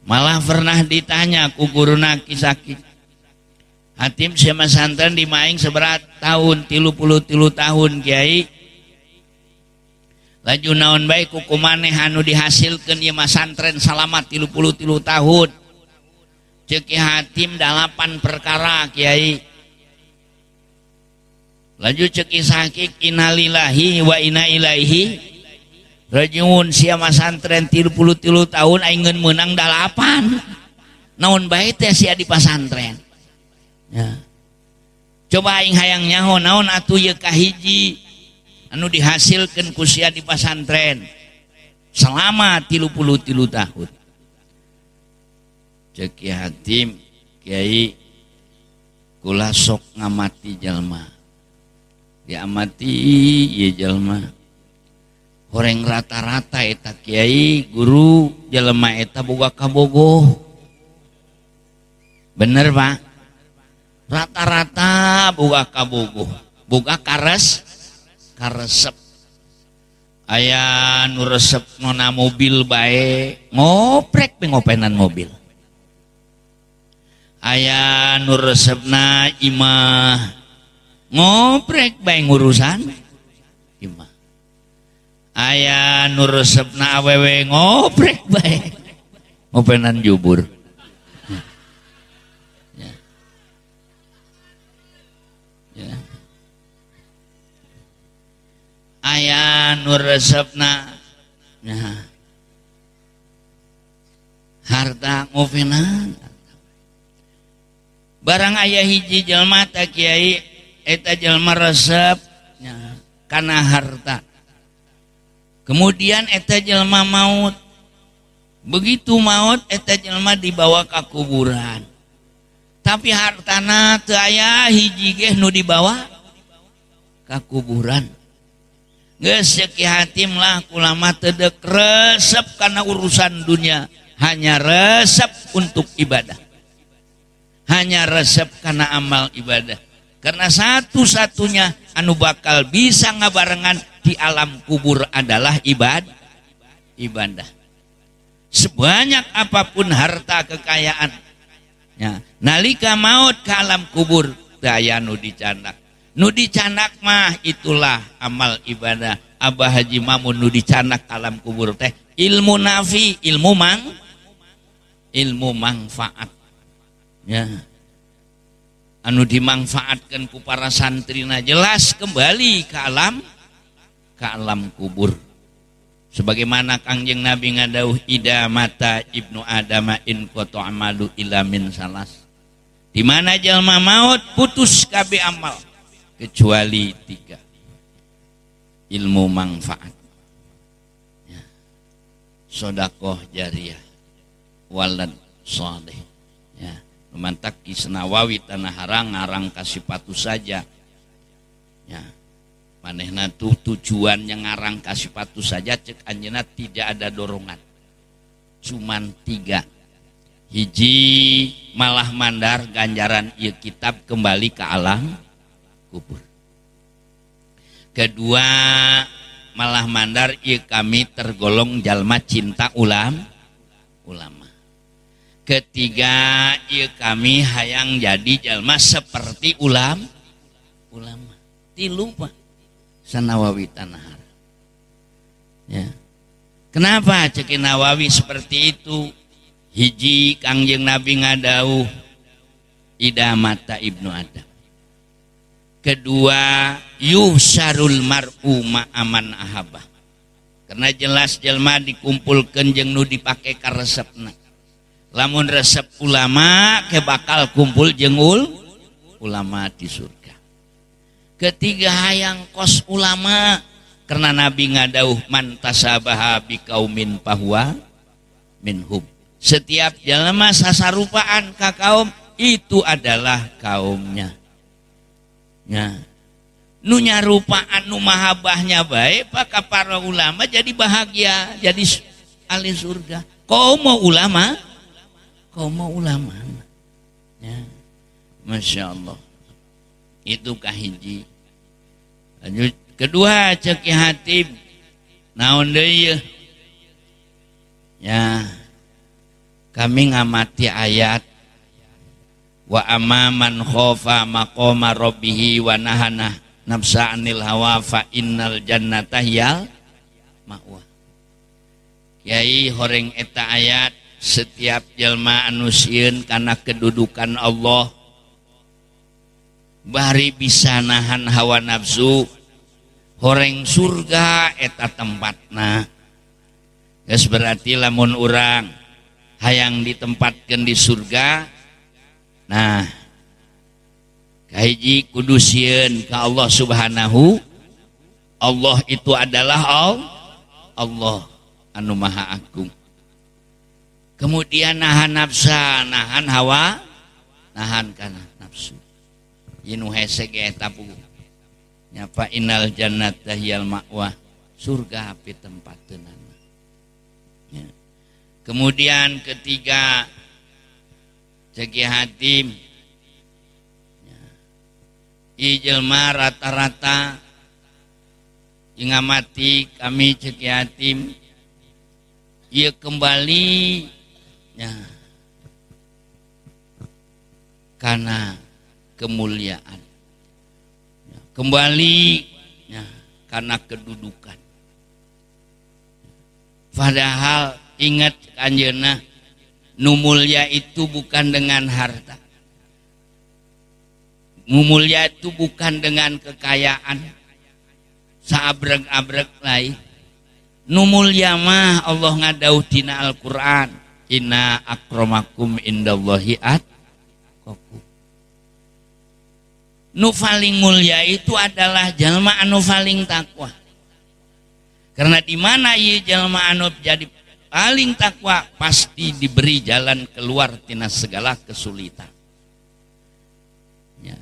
Malah pernah ditanya ku guruna Kisakik. Hatim sia masantren di Maing seberat tahun 33 tahun Kiai. Laju naon bae ku kumaneh anu dihasilkeun ieu masantren salamat 33 tahun. Ceki Hatim 8 perkara Kiai. Laju ceki Sakik innalillahi wa inna ilaihi rajiun sia masantren 33 tahun aing meunang 8. Naon bae teh sia di pasantren. Ya. Coba aing hayang nyaho naon atuh ieu kahiji anu dihasilkeun ku sia di pasantren selama 33 tahun. Ceki Hatim Kiai kula sok ngamati jalma diamati ieu jalma horeng rata-rata eta Kiai guru jalma eta boga kabogoh bener Pak rata-rata boga kabogoh boga karesep aya nu resep nona mobil bae ngoprek pengopenan mobil. Aya nu resepna imah ngoprek bae ngurusan imah. Aya nu resepna awewe ngoprek bae ngopenan jubur. Ya. Ya. Aya nu resepna nah harta ngopenan. Barang ayah hiji jelma tak Kiai eta jelma resep ya, karena harta. Kemudian eta jelma maut. Begitu maut eta jelma dibawa ke kuburan. Tapi hartana teu aya hiji ge nu dibawa ke kuburan. Geus Ki Hatim lah kulama teu deuk resep karena urusan dunia, hanya resep untuk ibadah. Hanya resep karena amal ibadah. Karena satu-satunya anu bakal bisa ngabarengan di alam kubur adalah ibadah. Sebanyak apapun harta kekayaan ya, nalika maut ke alam kubur daya nu dicanak. Nu dicanak mah itulah amal ibadah. Abah Haji Mamun nu dicanak alam kubur teh ilmu nafi, ilmu manfaat. Ya. anu dimanfaatkan ku para santrina jelas kembali ke alam kubur. Sebagaimana Kangjeng Nabi ngadauh ida mata ibnu adama in qata amalu ila min salas. Di mana jalma maut putus kabeh amal kecuali 3. Ilmu manfaat. Ya. Sedekah jariyah. Walad saleh. Ya. Memantak Kisnawawi Tanah Harang ngarang kasipatu saja. Ya. Manehna tuh tujuan yang ngarang kasipatu saja cek anjeunna tidak ada dorongan. Cuman 3. Hiji malah mandar ganjaran ieu kitab kembali ke alam kubur. Kedua malah mandar ieu kami tergolong jalma cinta ulama. Ketiga ieu kami hayang jadi jalma seperti ulama. 3 Pak Sanawawi Tanah Harang. Ya. Kenapa cek Nawawi seperti itu? Hiji Kangjeng Nabi ngadauh ida mata ibnu Adam. Kedua yuhsarul mar'u ma'aman ahabah. Karena jelas jelma dikumpulkeun jeung nu dipake ka resepna. Lamun resep ulama ke bakal kumpul jeung ulama di surga. Ketiga hayang kos ulama karena Nabi ngadauh man tasabaha biqaumin fahuwa minhum. Setiap jalma sasarupaan ka kaum itu adalah kaumnya. Ya. Nu nyarupaan nu mahabahnya baik maka para ulama jadi bahagia, jadi ahli surga. Kaum mau ulama? Ya. Masya Allah. Itu kahiji. Lanjut kedua cek Hatib naon deui ya kami ngamati ayat wa amaman khofa maqama rabbih wa nahana nafsa anil hawa fa innal jannata hiyal ma'wa. Kiai horeng eta ayat setiap jelma anu sieun kana kedudukan Allah bari bisa nahan hawa nafsu horeng surga eta tempatna. Geus berarti lamun urang hayang ditempatkeun di surga, nah kahiji kudu sieun ka Allah Subhanahu. Allah itu adalah Allah anu maha agung. Kemudian nahan nafsa, nahan hawa, nahan kana nafsu. Inu hese ge eta puguh. Nyapa innal jannata hiyal ma'wa. Surga api tempateunana. Ya. Kemudian ketiga ceki Hatim. Ya. I jelma rata-rata ingamati kami ceki Hatim. Ia kembali ya, karena kemuliaan ya, kembali ya, karena kedudukan. Padahal ingat anjeunna nu mulia itu bukan dengan harta, nu mulia itu bukan dengan kekayaan saabreg-abreg lain. Nu mulia mah Allah ngadauh dina Al-Qur'an inna akramakum indallahi atqakum. Nu paling mulia itu adalah jalma anu paling takwa. Karena di mana ieu jalma anu jadi paling takwa pasti diberi jalan keluar tina segala kesulitan. Ya.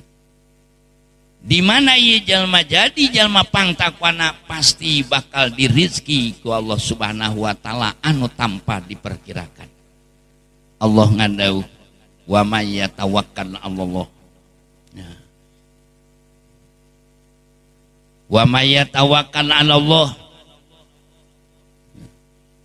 Di mana ieu jalma jadi jalma pang takwana pasti bakal dirizki ku Allah Subhanahu wa taala anu tanpa diperkirakan. Allah ngandauh wa may yatawakkal 'alallah. Ya. Wa may yatawakkal 'alallah.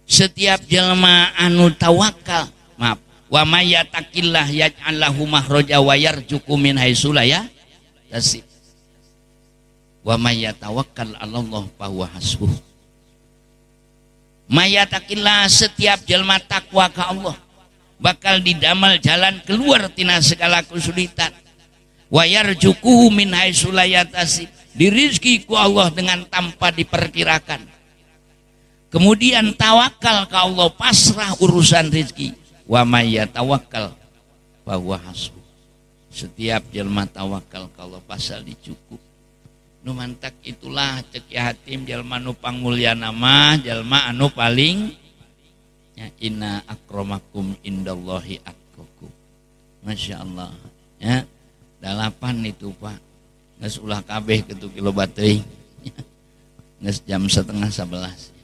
Setiap jelma anu tawakal, maaf, wa may yattaqillah yaj'al lahu makhraja wa yarzuqhu min haitsu la yahtasib. Wa may yatawakkal 'alallah fa huwa hasbuh. May yattaqillah, setiap jelma takwa ka Allah bakal didamal jalan keluar tina segala kesulitan. wa yarzuquhu min haitsu la yahtasib, dirizki ku Allah dengan tanpa diperkirakan. Kemudian tawakal ke Allah, pasrah urusan rezeki. Wa may yatawakkal fa huwa hasbuh. Setiap jelma tawakal ke Allah pasal dicukup. Nu mantak itulah cek yatim jelma nu pangmulyana mah jelma anu paling ya, inna akramakum indallahi atqakum. Masya Allah ya. 8 itu Pak. Nges ulah kabeh kitu kilo bateuing. Nges jam 10:30.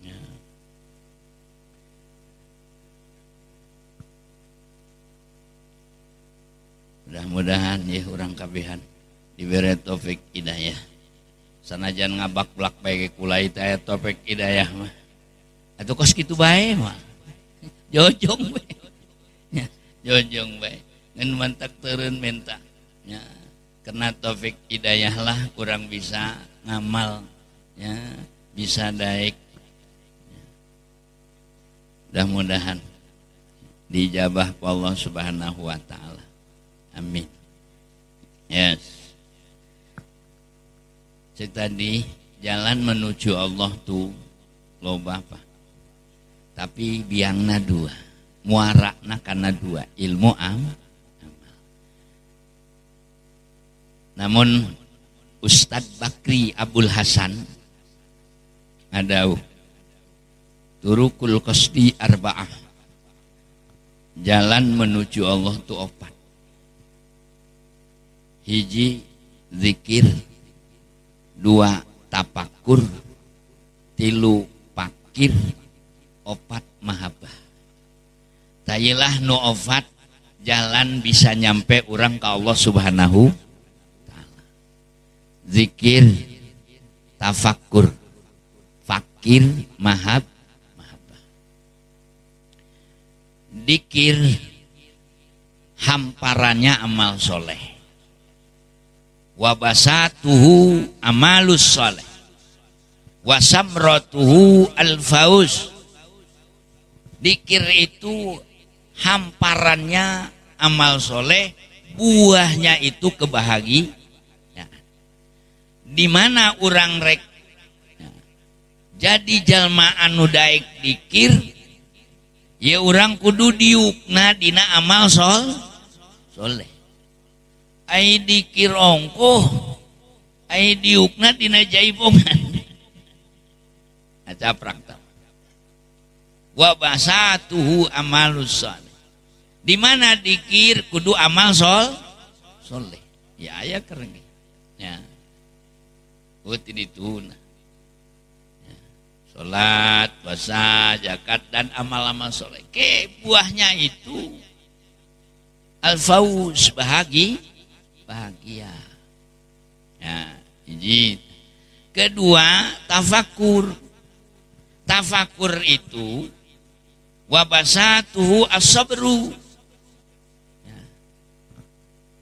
Ya. Mudah-mudahan ya urang kabehan diberi taufik hidayah. Sanajan ngabak-blak bae kulai teh taufik hidayah mah. Atuh kos kitu bae mah. Jojong bae. Ya, jojong bae. Ngan mantak teureun menta. Ya. Kena taufik hidayah lah kurang bisa ngamal ya, bisa daik ya. Mudah-mudahan dijabah ku Allah Subhanahu wa taala. Amin. Yes. Cek tadi jalan menuju Allah tuh loba apa? Tapi biangna 2. Muarakna kana 2, ilmu amal. Namun Ustadz Bakri Abdul Hasan ada turukul qasdi arba'ah, jalan menuju Allah tu 4. Hiji zikir, 2 tapakur, 3 pakir, 4 mahabbah. Tayilah nu 4 jalan bisa nyampe orang ke Allah Subhanahu. Zikir, tafakur, fakir, mahabbah. Dikir hamparannya amal soleh, wabasatuhu amalus soleh, wasamratuhu al-fauz. Dikir itu hamparannya amal soleh, buahnya itu kebahagiaan. Di mana orang rek jadi jalma anu daek dikir ya orang kudu diukna dina amal soleh. Ai dikir ongkoh ai diukna dina jaibongan aca praktek. Wa basatuhu amalus soleh, di mana dikir kudu amal soleh ya aya kereng ya. Uti dituna ya. Salat, puasa, zakat dan amal-amal soleh. Ke buahnya itu al-fauz, bahagia. Ya, hiji. Kedua, tafakur. Tafakur itu wabasatuhu as-sabru. Ya.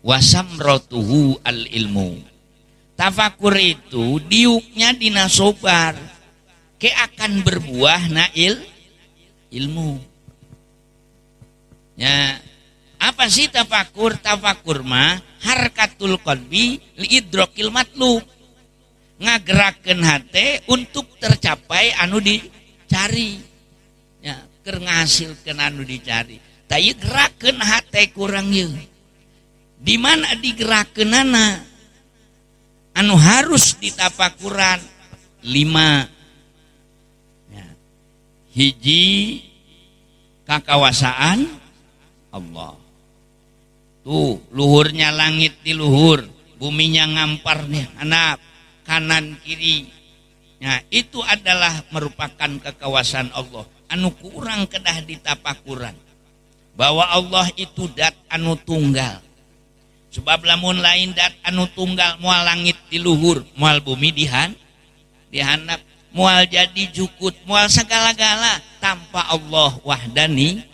Wasamratuhu al-ilmu. Tafakur itu diuknya dina sobar ke akan berbuah na ilmu. Ya, apa sih tafakur? Tafakur mah harkatul qalbi li idrokil matlub. Ngagerakeun hate untuk tercapai anu dicari. Ya, keur ngahasilkeun anu dicari. Tapi gerakeun hate kurang ieu. Di mana digerakeunana? Anu harus ditafakuran 5 ya. Hiji kakawasaan Allah tuh luhurnya langit di luhur, buminya ngamparnya anak kanan kiri ya, itu adalah merupakan kekuasaan Allah anu kurang kedah ditafakuran bahwa Allah itu dat anu tunggal. Sebab lamun lain dat anu tunggal moal langit di luhur, moal bumi dihandap, moal jadi jukut, moal segala-gala tanpa Allah wahdani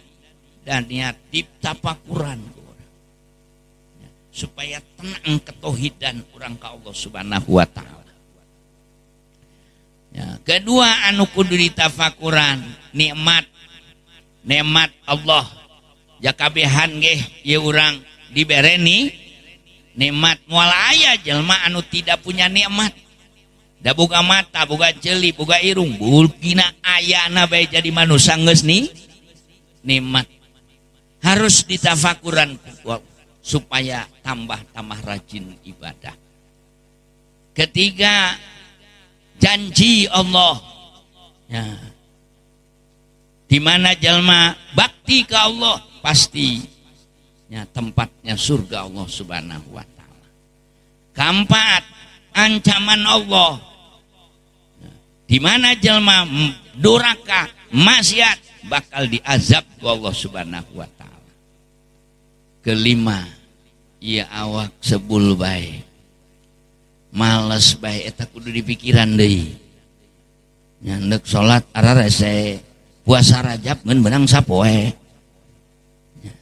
dan niat ditafakuran ya, supaya tenang ketauhidan urang ka Allah Subhanahu wa taala. Ya, kedua anu kudu ditafakuran nikmat Allah. Jakabehan ge ieu urang dibereni nikmat. Moal aya jelma anu tidak punya nikmat, da boga mata, boga ceuli, boga irung, bulkina ayana bae jadi manusia geus nih nikmat. Harus ditafakuran supaya tambah rajin ibadah. Ketiga, janji Allah. Ya. Di mana jalma bakti ke Allah pasti ya, tempatnya surga Allah Subhanahu wa taala. Keempat, ancaman Allah. Ya. Di mana jalma duraka, maksiat bakal diazab ku Allah Subhanahu wa taala. Kelima, ieu awak sebul bae. Males bae eta kudu dipikiran deui. Nyandek salat ararese puasa Rajab ngeun benang sapoe. Ya.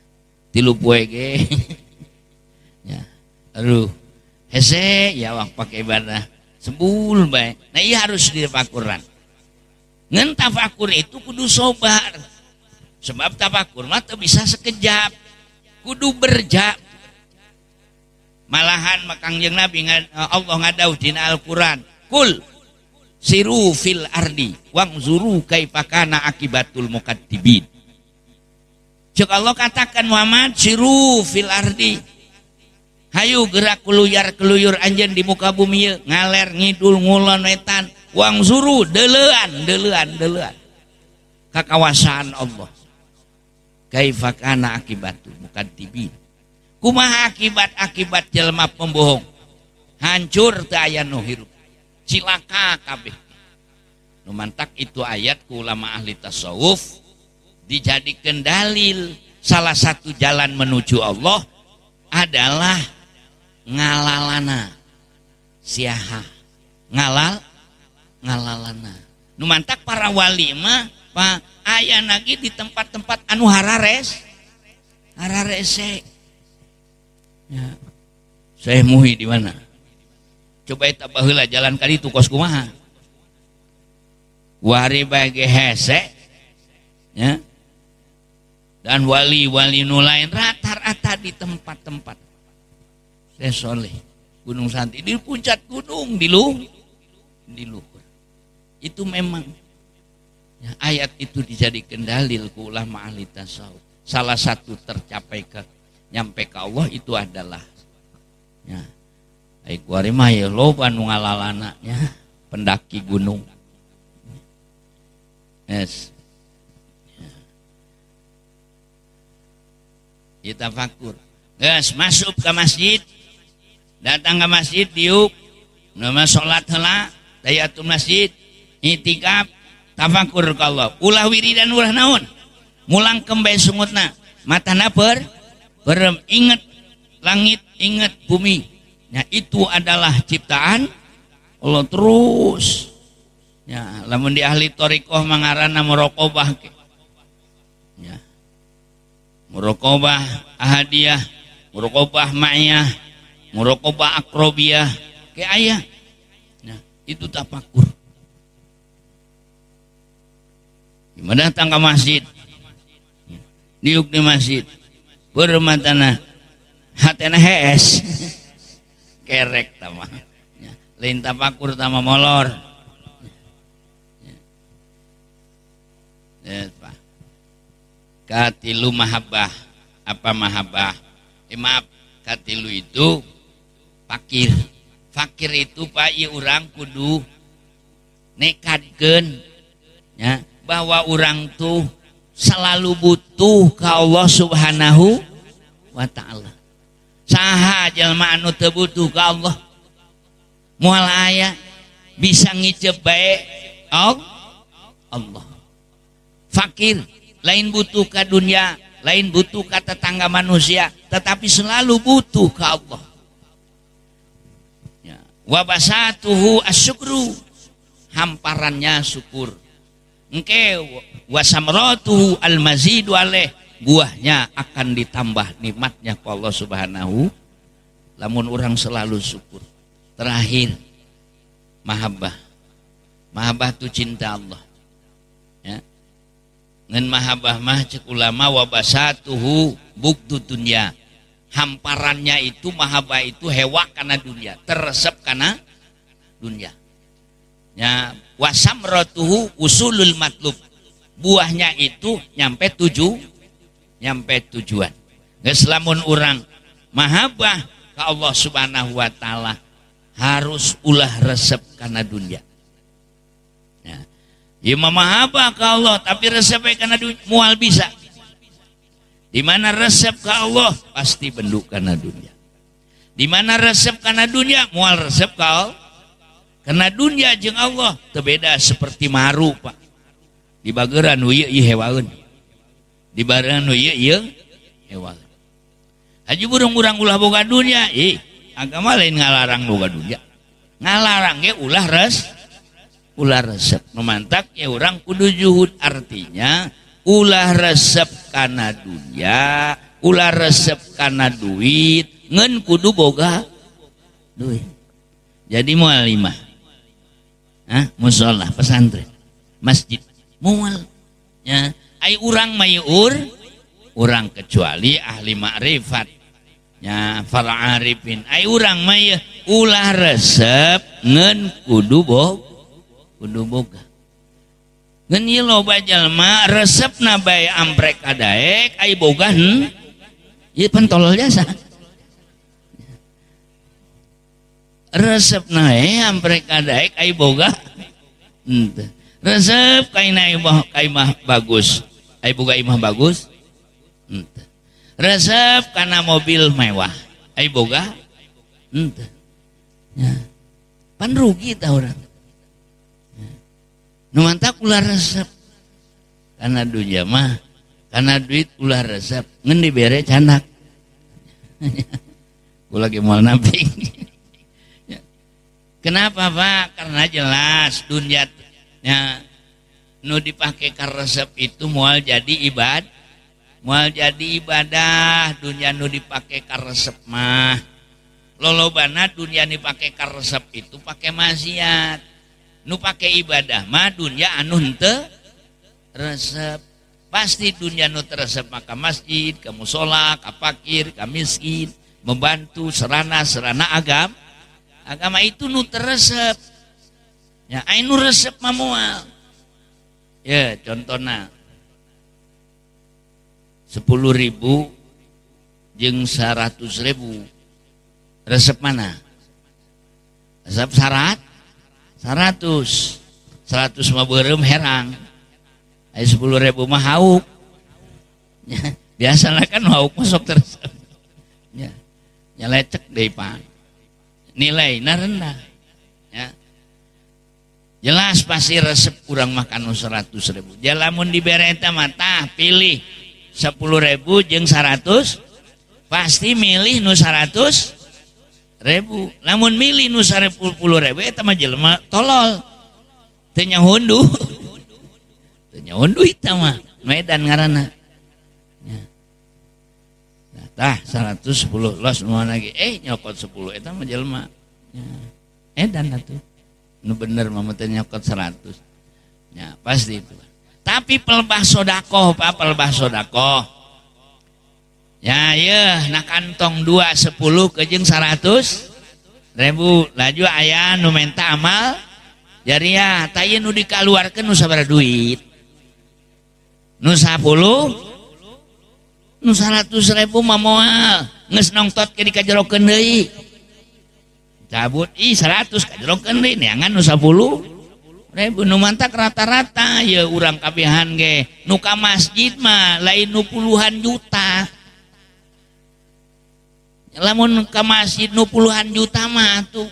3 poe ge. Ya. Aduh, hese ya awak pake ibadah sebul bae. Nah, ieu harus ditafakuran. Ngeun tafakur itu kudu sobar. Sebab tafakur mah teu bisa sekejap. Kudu berjam. Malahan Kangjeng Nabi Allah ngadauh dina Al-Qur'an, "Kul siru fil ardi wangzuru kaifa kana akibatul mukaddibin." Cek Allah katakan Muhammad, siru fil ardi. Hayu gerak keluyar anjeun di muka bumi, ngaler ngidul ngulon wetan, wangzuru deulean ka kawasan Allah. Kaifa kana akibatul mukaddibin. Kumaha akibat jelema pembohong? Hancur teu aya nu hirup. Cilaka kabeh. Nu mantak itu ayat ku ulama ahli tasawuf dijadikan dalil salah satu jalan menuju Allah adalah ngalalana. Siaha. Ngalalana. Nu mantak para wali mah aya lagi di tempat-tempat anu hararese. Ya. Syekh Muhi di mana? Coba eta baheula jalan kali itu kos kumaha? Wari bage hese. Ya. Dan wali-wali nu lain rata-rata di tempat-tempat. Syekh Soleh, Gunung Santi di puncak gunung di luhur. Itu memang ya, ayat itu dijadikan dalil ku ulama ahli tasawuf. Salah satu tercapai nyampe ke Allah itu adalah ya, ai kuari mah ya loba nu ngalalana nya pendaki gunung. Yes. Ya. Tafakur. Geus masuk ke masjid. Datang ke masjid diuk nama salat heula tahiyatul masjid, itikaf, tafakur ka Allah. Ulah wiridan ulah naon? Mulang kembe sungutna. Matana berem, ingat langit, ingat bumi. Ya, itu adalah ciptaan Allah terus. Ya, lamun di ahli thariqah mangarana muraqabah. Ya. Muraqabah ahadiyah, muraqabah ma'iyah, muraqabah akrobiyah, ke aya. Ya, itu tafakur. Gimana datang ke masjid? Diuk di masjid. Bermatana hatena hees kerek tamah ya. Lain tafakur tama molor ya. Katilu mahabbah. Apa mahabbah? Maaf, katilu itu fakir itu Pak ieu urang kudu nekadkeun ya bahwa urang tuh selalu butuh ke Allah Subhanahu wa ta'ala. Saha jalma anu teu butuh ka Allah? Moal aya bisa ngicep bae Allah. Fakir lain butuh ka dunia, lain butuh ka tetangga manusia, tetapi selalu butuh ka Allah. Ya. Wa basatuhu asyukru, hamparannya syukur. Engke wasamratuhu almazidu alaih, buahnya akan ditambah nikmatnya ku Allah Subhanahu. Lamun orang selalu syukur. Terakhir mahabbah itu cinta Allah ya. Ngan mahabbah mah cek ulama wabasatuhu bugdu dunya, hamparannya itu mahabbah itu hewa karena dunia, teresep karena dunia. Ya, wasamratuhu usulul matlub. Buahnya itu nyampe tujuan. Geus lamun urang mahabbah ka Allah Subhanahu wa taala harus ulah resep karena dunia. Ya. Ya mahabbah ka Allah tapi resep karena dunia mual bisa. Di mana resep ke Allah pasti bentuk karena dunia. Di mana resep karena dunia mual resep ke Allah. Karena dunia jeung Allah teu beda seperti maru Pak. Di bageran ieu hewaeun. Di bageran ieu hewaeun. Haji burung-urang ulah boga dunia, agama lain ngalarang boga dunia. Ngalarang ge ulah resep. Memantak ya urang kudu juhud, artinya ulah resep kana dunia, ulah resep kana duit, ngen kudu boga duit. Jadi moal imah, musola, pesantren, masjid, moal. Ya, ai urang mayur, urang kecuali ahli ma'rifat, ya para arifin. Ai urang mah ulah resep, ngen kudu boga. Ngan ieu loba jalma resepna bae amprek kadaek ai boga ieu pentolol jasa. Resepna amprek kadaek ai boga henteu. Resep kaina imah bagus, ai boga imah bagus henteu. Resep kana mobil mewah, ai boga henteu. Ya. Pan rugi tah urang. Numantak ulah resep karena dunia mah karena duit ulah resep ngen dibere canak ulah ge moal namping. Kenapa Pak? Karena jelas dunia ya, nu dipake ka resep itu moal jadi ibadah dunia nu dipake ka resep mah lolobana dunia dipake ka resep itu pake maksiat. Nu pake ibadah mah dunia anu henteu resep. Pasti dunia nu teresep maka masjid, ka musola, ka fakir, ka miskin, membantu serana agama itu nu teresep. Ya, anu resep mah moal. Ya, contohna 10.000 jeung 100.000. Resep mana? Resep 100 mah beureum herang. Aya 10.000 mah hauk. Ya, biasalah kan hauk masuk terus. Ya. Ya lecek deui Pak. Nilaina rendah. Ya. Jelas pasti resep kurang makan 100.000. Jalamun dibere eta mah tah pilih 10.000 jeung 100 pasti milih nu 100.000. Namun milih nu 10.000 eta mah jelema tolol. Teu nyahundu. Teu nyahundu eta mah Medan ngaranna. Ya. Nah, tah 110 los moal lagi nyokot 10 eta mah jelema. Ya. Edan atuh. Nu bener mah teh nyokot 100. Ya, pasti itu. Tapi pelebah sedekah Pak, pelebah sedekah. Ya na kantong 2 10 ke jeung 100.000 laju aya nu menta amal jariah tah nu dikaluarkeun nu sabaraha duit nu 10 nu 100.000 mah moal geus nongtot ke dikajerokeun deui cabut 100 kajerokeun deui neangan nu 10.000 nu mantak rata-rata ya urang kabehan ge nu ka masjid mah lain nu puluhan juta. Lamun ke masjid nu puluhan juta mah tuh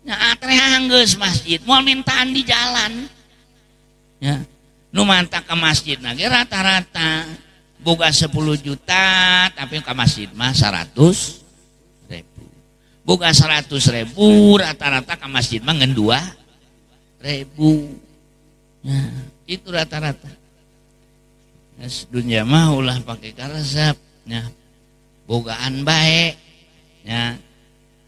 nya atreang geus masjid moal mintaan di jalan ya nu mantak ke masjid ge rata-rata boga 10 juta tapi ke masjid mah 100.000 boga 100.000 rata-rata ke masjid mah ngen 2.000 ya itu rata-rata. Dunia mah ulah pakai resep ya bogaan baik ya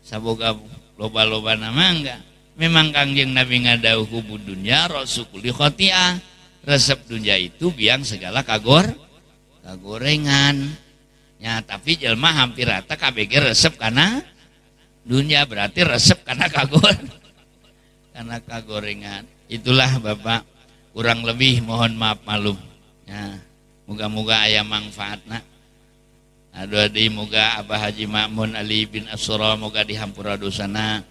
saboga loba-loba nama enggak memang Kangjeng Nabi ngadauh hubud dunya rasukuli khotiah resep dunia itu biang segala kagorengan Ya, tapi jelma hampir rata KBG resep karena dunia, berarti resep karena karena kagorengan. Itulah Bapak, kurang lebih mohon maaf malum. Ya, moga-moga aya manfaatna. Aduh di moga Abah Haji Ma'mun Ali bin Asura moga dihampura dosana,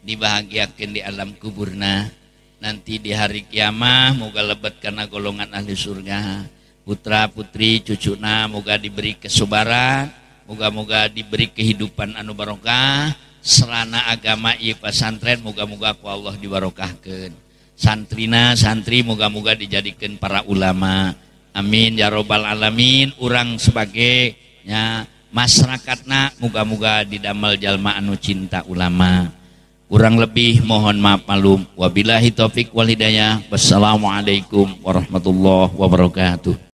dibahagiakan di alam kuburna. Nanti di hari kiamah moga lebet karena golongan ahli surga. Putra putri cucuna moga diberi kesubaran, moga-moga diberi kehidupan anu barokah. Serana agama ieu pasantren moga-moga ku Allah dibarokahkeun. Santrina santri moga-moga dijadikan para ulama. Amin ya robbal alamin. Urang sebagai masyarakatna moga-moga didamel jalma anu cinta ulama. Kurang lebih mohon maaf malum. Wabillahi taufik wal hidayah. Wassalamualaikum warahmatullahi wabarakatuh.